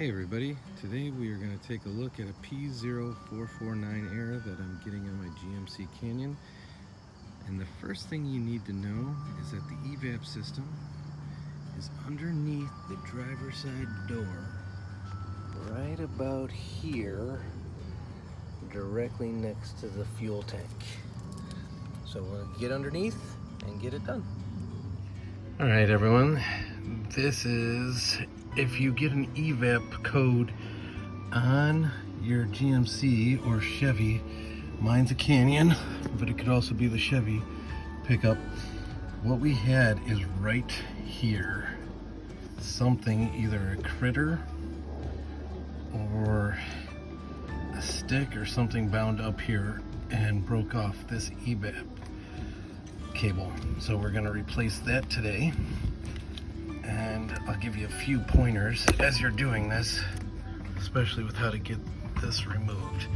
Hey everybody, today we are going to take a look at a P0449 error that I'm getting on my GMC Canyon. And the first thing you need to know is that the EVAP system is underneath the driver's side door, right about here, directly next to the fuel tank. So we'll get underneath and get it done. Alright everyone, this is if you get an EVAP code on your GMC or Chevy. Mine's a Canyon, but it could also be the Chevy pickup. What we had is right here. Something, either a critter or a stick or something bound up here and broke off this EVAP cable. So we're going to replace that today. And I'll give you a few pointers as you're doing this, especially with how to get this removed.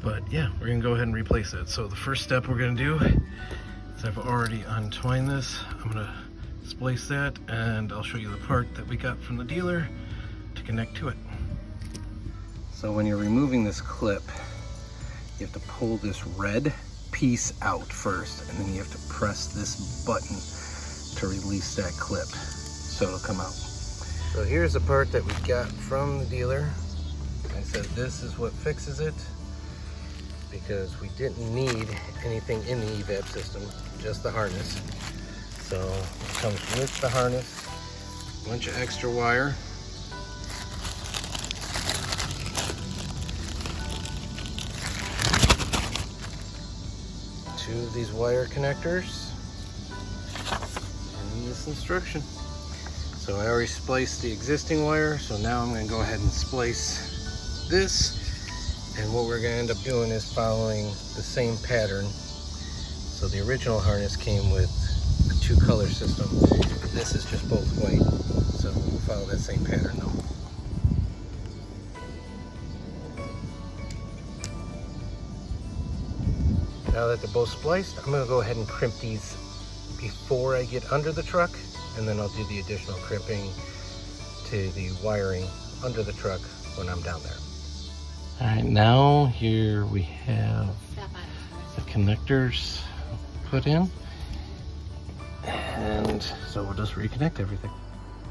But yeah, we're gonna go ahead and replace it. So the first step we're gonna do is I've already untwined this. I'm gonna splice that and I'll show you the part that we got from the dealer to connect to it. So when you're removing this clip, you have to pull this red piece out first, and then you have to press this button to release that clip so it'll come out. So here's the part that we got from the dealer. I said this is what fixes it, because we didn't need anything in the EVAP system, just the harness. So it comes with the harness, a bunch of extra wire, two of these wire connectors, this instruction. So I already spliced the existing wire, so now I'm going to go ahead and splice this, and what we're going to end up doing is following the same pattern. So the original harness came with a 2-color system. This is just both white, so we'll follow that same pattern though. Now that they're both spliced, I'm going to go ahead and crimp these before I get under the truck, and then I'll do the additional crimping to the wiring under the truck when I'm down there. All right, now here we have the connectors put in, and so we'll just reconnect everything.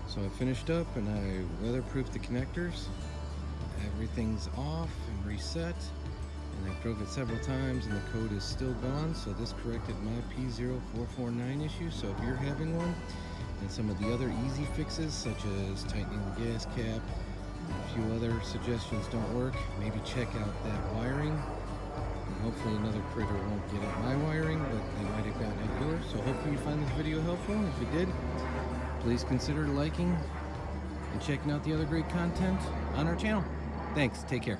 So I finished up and I weatherproofed the connectors. Everything's off and reset. And I drove it several times and the code is still gone, so this corrected my P0449 issue. So if you're having one, and some of the other easy fixes such as tightening the gas cap, a few other suggestions don't work, maybe check out that wiring. And hopefully another critter won't get at my wiring, but they might have gotten at yours. So hopefully you find this video helpful. If you did, please consider liking and checking out the other great content on our channel. Thanks, take care.